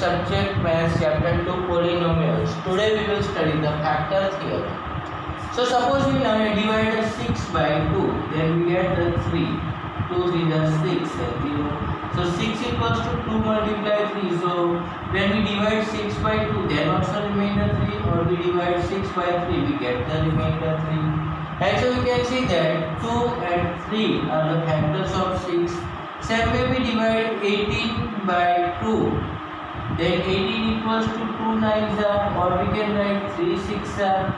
subject Maths chapter 2 polynomials. Today we will study the factor theorem. So suppose we now divide the 6 by 2, then we get the 3. 2 3 is 6 and 0. So 6 equals to 2 multiply 3. So when we divide 6 by 2, then also remainder 3, or we divide 6 by 3, we get the remainder 3. And so we can see that 2 and 3 are the factors of 6. Same way we divide 18 by 2, then 18 equals to 2 9s are, or we can write 3 6 are,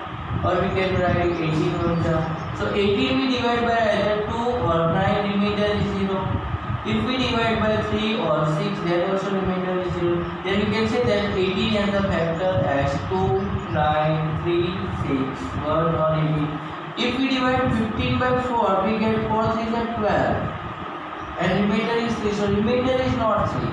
or we can write 18 1s are. So 18 we divide by either 2 or 9, remainder is 0. If we divide by 3 or 6, then also remainder is 0. Then we can say that 18 has the factor as 2 9 3 6 1 or 18. If we divide 15 by 4, we get 4 3 is 12. And remainder is 3, so remainder is not 3.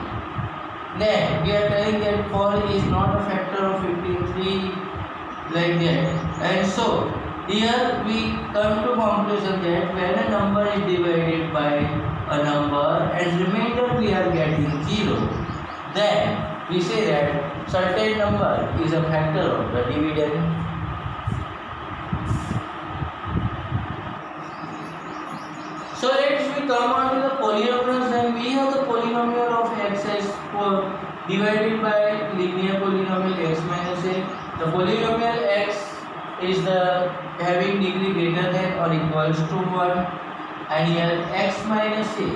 Then we are telling that 4 is not a factor of 15, 3 like that. And so here we come to conclusion that when a number is divided by a number and remainder we are getting 0, then we say that certain number is a factor of the dividend. So let's we come on to the polynomials. Then we have the polynomial of x as divided by linear polynomial x minus a. The polynomial x is the having degree greater than or equals to 1, and here x minus a.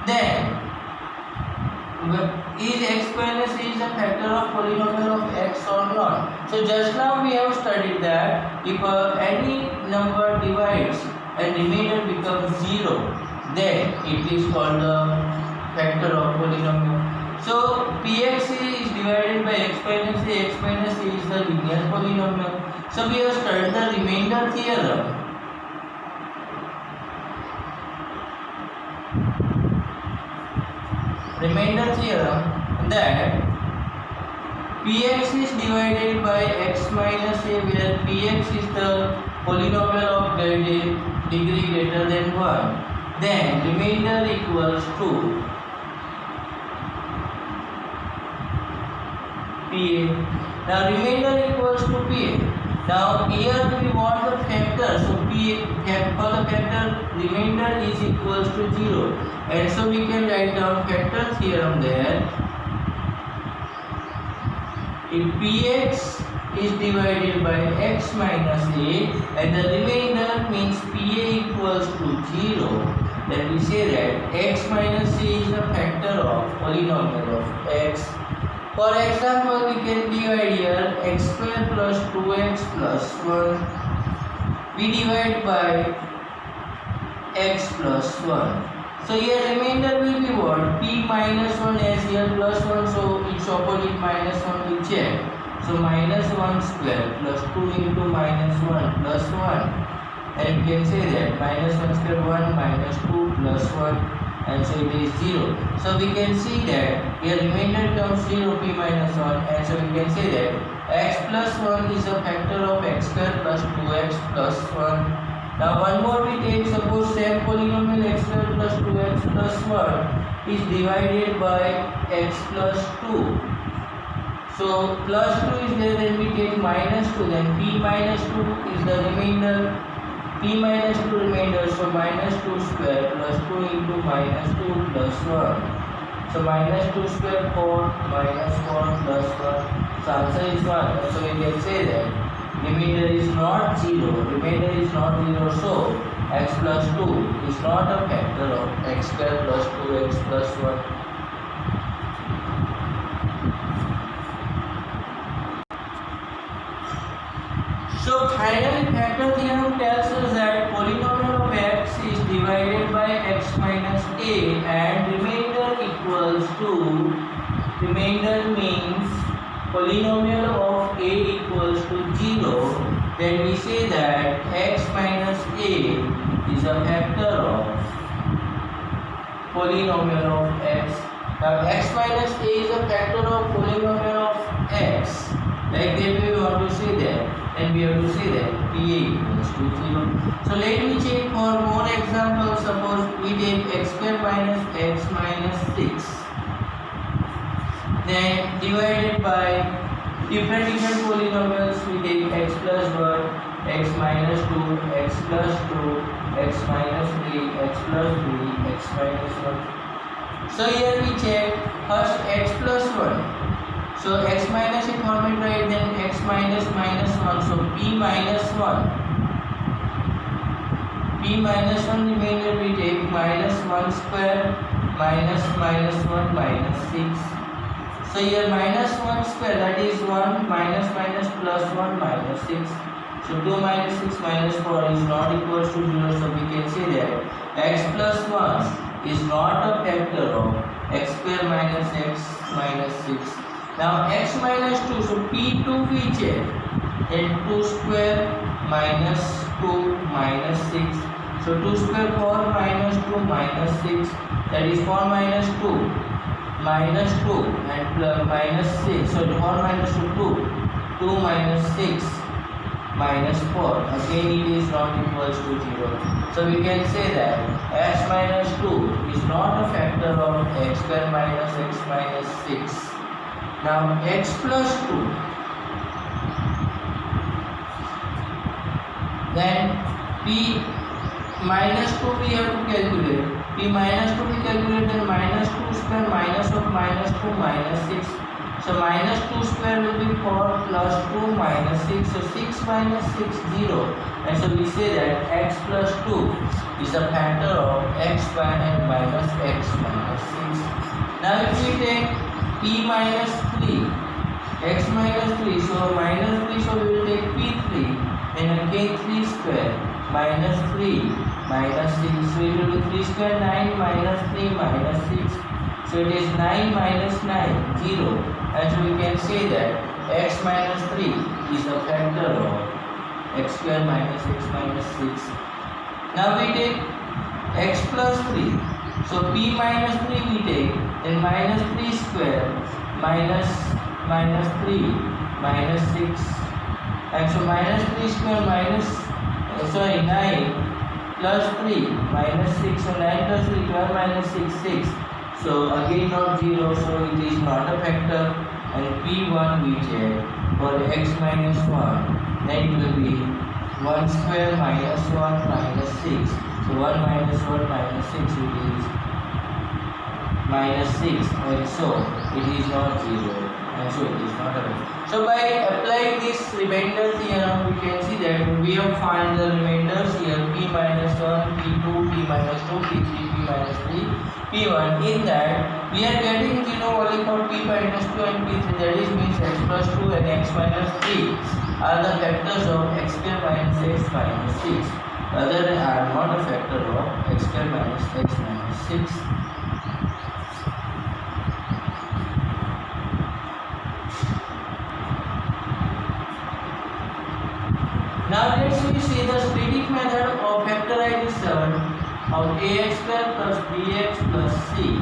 Then is x minus a is a factor of polynomial of x or not? So just now we have studied that if any number divides and remainder becomes 0, then it is called the factor of polynomial. So px is divided by x minus a is the linear polynomial. So we have studied the remainder theorem. Remainder theorem that px is divided by x minus a, where px is the polynomial of degree greater than 1, then remainder equals to pa. Now remainder equals to pa. Now here we want the factor, so for the factor remainder is equals to 0, and so we can write down factor theorem there. If px is divided by x minus a and the remainder means pa equals to 0, then we say that x minus a is a factor of polynomial of x. For example, we can divide here x square plus 2x plus 1. We divide by x plus 1. So here remainder will be what? P minus 1, as here plus 1, so its opposite minus 1 we check. So minus 1 square plus 2 into minus 1 plus 1. And we can say that minus 1 square 1 minus 2 plus 1, and so it is 0. So we can see that here remainder becomes 0, p minus 1, and so we can say that x plus 1 is a factor of x square plus 2x plus 1. Now one more we take, suppose same polynomial x square plus 2x plus 1 is divided by x plus 2. So plus 2 is there, then we take minus 2, then p minus 2 is the remainder, p minus 2 remainder, so minus 2 square plus 2 into minus 2 plus 1. So minus 2 square 4 minus 4 plus 1. So answer is 1. So we can say that remainder is not 0, remainder is not 0, so x plus 2 is not a factor of x square plus 2x plus 1. So finally factor theorem tells us that polynomial of x is divided by x minus a and remainder equals to, remainder means polynomial of a equals to 0, then we say that x minus a is a factor of polynomial of x. Now x minus a is a factor of polynomial of x. Like that we want to say that. And we have to say that pa equals to 0. So let me check for more examples. Suppose we take x square minus x minus 6. then divided by different polynomials. We take x plus 1, x minus 2, x plus 2, x minus 3, x plus 3, x minus 1. So here we check first x plus 1. So x minus is format right, then x minus minus 1. So p minus 1. P minus 1 remainder we take minus 1 square minus minus 1 minus 6. So here minus 1 square, that is 1 minus minus plus 1 minus 6. So 2 minus 6 minus 4 is not equals to 0. So we can say that x plus 1 is not a factor of x square minus x minus 6. Now x minus 2, so p2 we check, then 2 square minus 2 minus 6. So 2 square 4 minus 2 minus 6, that is 4 minus 2 minus 2 and plus minus 6. So 4 minus 2, 2 minus 6 minus 4. Again it is not equals to 0. So we can say that x minus 2 is not a factor of x square minus x minus 6. Now x plus 2, then p minus 2 we have to calculate. P minus 2 we calculate, then minus 2 square minus of minus 2 minus 6. So minus 2 square will be 4 plus 2 minus 6. So 6 minus 6, 0. And so we say that x plus 2 is a factor of x square and minus x minus 6. Now if we take p minus 3, x minus 3, so minus 3, so we will take p3, then again 3 square minus 3 minus 6. So it will be 3 square 9 minus 3 minus 6. So it is 9 minus 9, 0. And so we can say that x minus 3 is a factor of x square minus x minus 6. Now we take x plus 3. So p minus 3 we take, then minus 3 square minus minus 3 minus 6. And so minus 3 square minus 9 plus 3 minus 6. So 9 plus 3, 12 minus 6, 6. So again not 0, so it is not a factor. And p1 we check for x minus 1, then it will be 1 square minus 1 minus 6. So 1 minus 1 minus 6, it is minus 6, and so it is not 0, and so it is not a factor. So by applying this remainder theorem, we can see that we have found the remainders here, p minus 1, p2, p minus 2, p3, p minus 3, p1. In that we are getting 0 only for p minus 2 and p3, that is means x plus 2 and x minus 3 are the factors of x square minus x minus 6. Other are not a factor of x square minus x minus 6. Now let's see the splitting method of factorization of ax square plus bx plus c.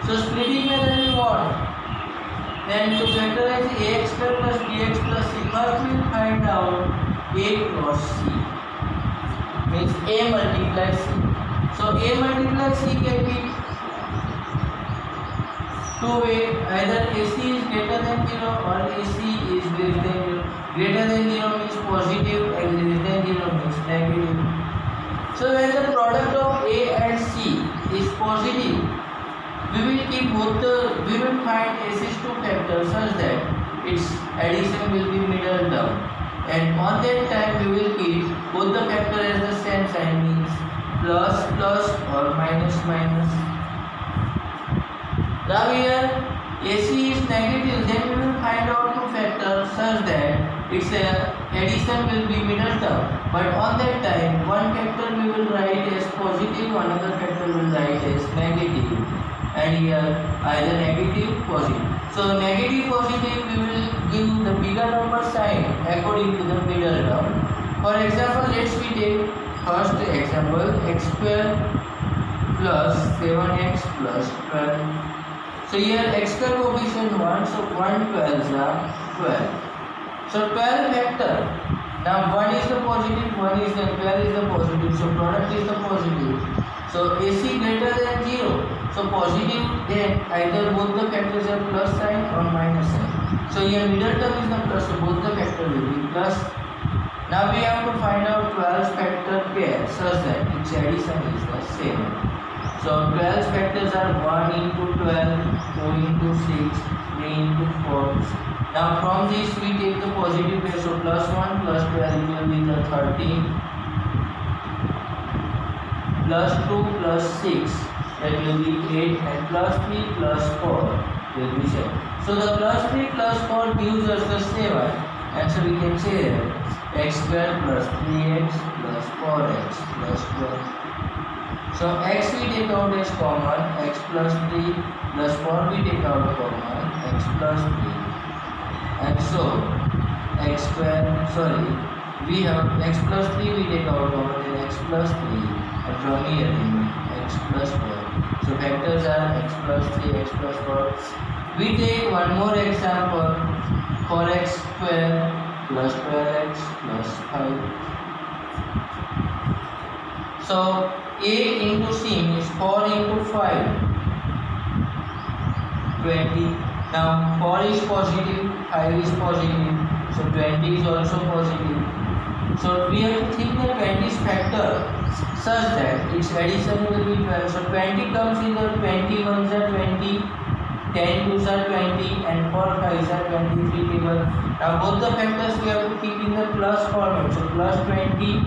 So splitting method we want. Then to factorize ax square plus bx plus c, first we will find out a cross c. Means a multiplies c. So a multiplies c can be two ways. Either ac is greater than 0 or ac is greater than 0. Greater than 0 means positive and greater than 0 means negative. So when the product of a and c is positive, we will find AC2 factor such that its addition will be middle term, and on that time we will keep both the factor as the same sign, means plus plus or minus minus. Now here AC is negative, then we will find out two factors such that its addition will be middle term, but on that time one factor we will write as positive, another factor will write as negative, and here either negative positive. So negative positive we will give the bigger number sign according to the middle term. For example, let's we take first example, x square plus 7x plus 12. So here x square coefficient 1, so 1 12s are 12. So 12 factor. Now 1 is the positive, 1 is the 12 is the positive. So product is the positive. So AC greater than 0. So positive, then either both the factors have plus sign or minus sign. So here middle term is the plus, so both the factors will be plus. Now we have to find out 12 factor pair such that its addition is the same. So 12 factors are 1 into 12, 2 into 6, 3 into 4. Now from this we take the positive pair, so plus 1 plus 12 will be the 13, plus 2 plus 6, that will be 8, and plus 3 plus 4 will be 7. So the plus 3 plus 4 gives us the 7, and so we can say that x square plus 3x plus 4x plus 12. So x we take out as common, x plus 3 plus 4 we take out common, x plus 3. And so x square, we have x plus 3 we take out common, then x plus 3, and from here x plus 4. So factors are x plus 3, x plus 4. We take one more example for x square plus 12x plus 5. So a into c means 4 into 5, 20. Now 4 is positive, 5 is positive, so 20 is also positive. So we have to think that 20 is factor such that its addition will be 12. So 20 comes in the 20 ones are 20, 10 twos are 20, and 4 fives are 23 table. Now both the factors we have to keep in the plus format. So plus 20,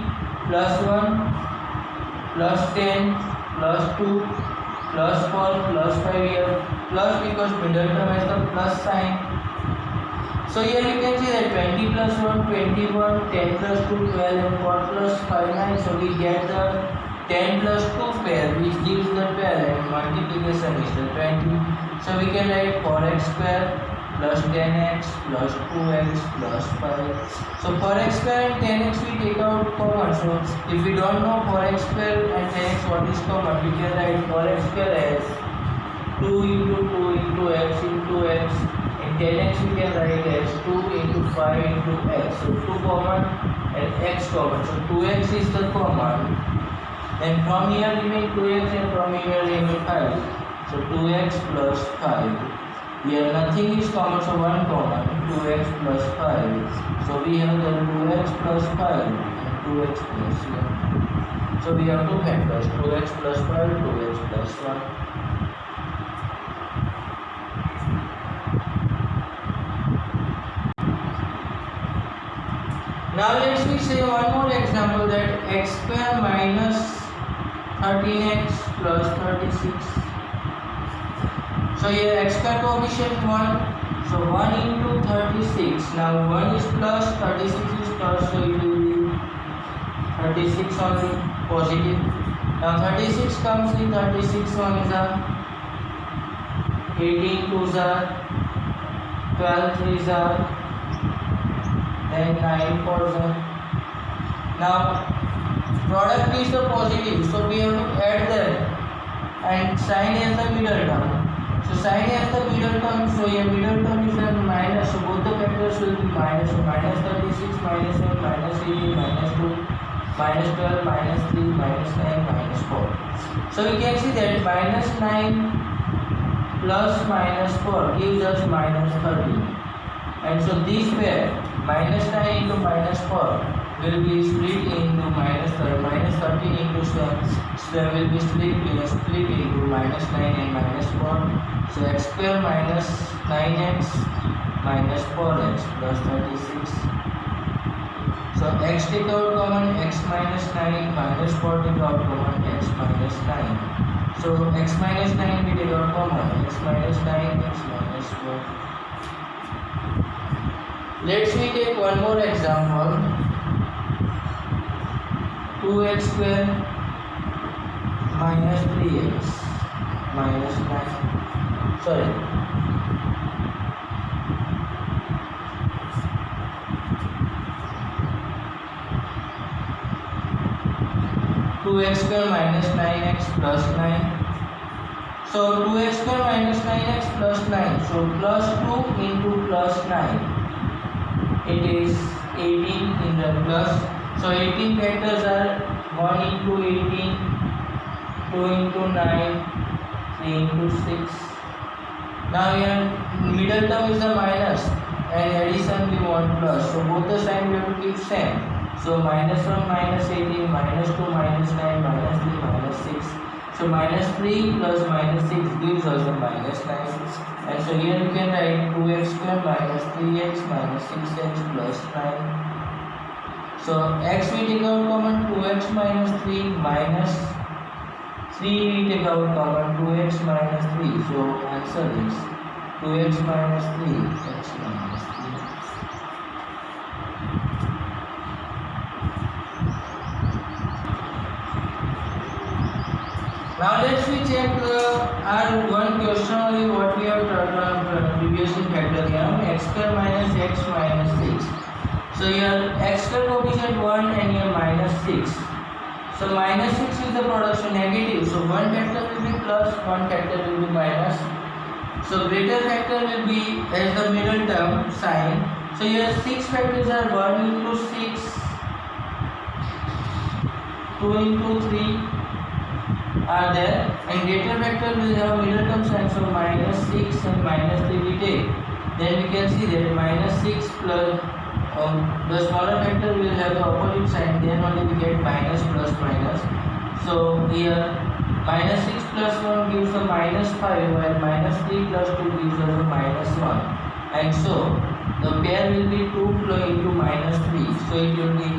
plus 1, plus 10, plus 2, plus 4, plus 5 here, plus because middle term has the plus sign. So here you can see that 20 plus 1, 21, 10 plus 2, 12, and 4 plus 5, 9. So we get the 10 plus 2 pair, which gives the 12, and multiplication is the 20. So we can write 4x square plus 10x plus 2x plus 5. So 4x square and 10x we take out common. So if we don't know 4x square and 10x what is common, we can write 4x square as 2 into 2 into x into x, and 10x we can write as 2 into 5 into x. So 2 common and x common. So 2x is the common. Then from here remain 2x and from here remain 5. So 2x plus 5. Here nothing is common, so 1 common, 2x plus 5. So we have the 2x plus 5 and 2x plus 1. So we have two factors, 2x plus 5, 2x plus 1. Now let's we say one more example, that x square minus 13x plus 36. So here x square coefficient 1, so 1 into 36. Now 1 is plus, 36 is plus, so it will be 36 only positive. Now 36 comes in, 36 ones are 18 twos are 12 threes are, then 9 fours are. Now product is the positive, so we have to add that, and sign as the middle term. So sign as the middle term, so here middle term is a minus, so both the factors will be minus. So minus 36, minus 1, minus 18, minus 2, minus 12, minus 3, minus 9, minus 4. So we can see that minus 9 plus minus 4 gives us minus 13. And so this pair, minus 9 into minus 4, will be split into minus 13 into 12 will be split into minus 9 and minus 4. So x square minus 9x minus 4x plus 36. So x take out common, x minus 9 minus 4 take out common, x minus 9. So x minus 9 we take out common, x minus 9, x minus 4. Let's we take one more example. 2x square minus 3x minus 9. 2x square minus 9x plus 9. So 2x square minus 9x plus 9. So plus 2 into plus 9. It is 18 in the plus. So 18 factors are 1 into 18, 2 into 9, 3 3 into 6. Now here middle term is the minus and addition we want plus. So both the sign we have to keep same. So minus 1 minus 18 minus 2 minus 9 minus 3 minus 6. So minus 3 plus minus 6 gives us a minus 9. And so here you can write 2x square minus 3x minus 6x plus 9. So x we take out common 2x minus 3 minus 3 we take out common 2x minus 3. So answer is 2x minus 3 x minus 3. Now let's we check our one question only what we have done previously factorial x square minus x minus 6. So here x square coefficient 1 and here minus 6. So minus 6 is the product, so negative. So one factor will be plus, one factor will be minus. So greater factor will be as the middle term sign. So here 6 factors are 1 into 6, 2 into 3 are there, and greater factor will have middle term sign. So minus 6 and minus 3 we take. Then we can see that minus 6 plus the smaller factor will have the opposite sign, then only we get minus plus minus. So here minus 6 plus 1 gives a minus 5 while minus 3 plus 2 gives us a minus 1. And so the pair will be 2 into minus 3. So it will be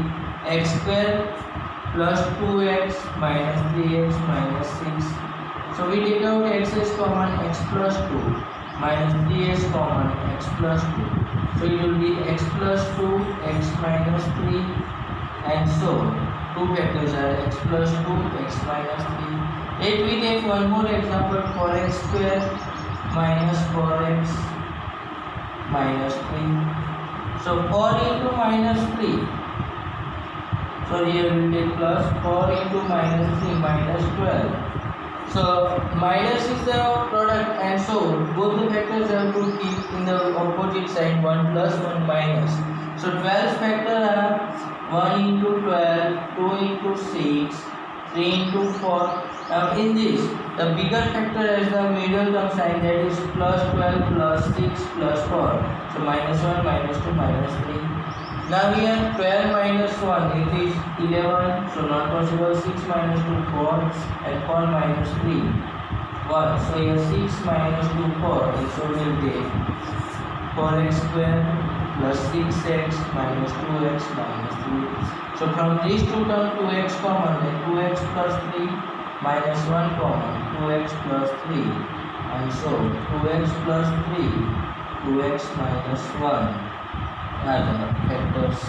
x square plus 2x minus 3x minus 6. So we take out x is common, x plus 2 minus 3x common, x plus 2. So it will be x plus 2, x minus 3, and so 2 factors are x plus 2, x minus 3. Let we take one more example for x square minus 4x minus 3. So 4 into minus 3. So here we will take plus 4 into minus 3 minus 12. So minus is the product, and so both the factors have to keep in the opposite sign, 1 plus 1 minus. So 12 factor are 1 into 12, 2 into 6, 3 into 4. Now in this, the bigger factor has the middle term sign, that is plus 12 plus 6 plus 4. So minus 1 minus 2 minus 3. Now here 12 minus 1 it is 11, so not possible. 6 minus 2 4 and 4 minus 3 1. So here 6 minus 2 4, so we will take 4x square plus 6x minus 2x minus 3. So from these two terms 2x common, then 2x plus 3 minus 1 common, 2x plus 3, and so 2x plus 3, 2x minus 1 are the factors.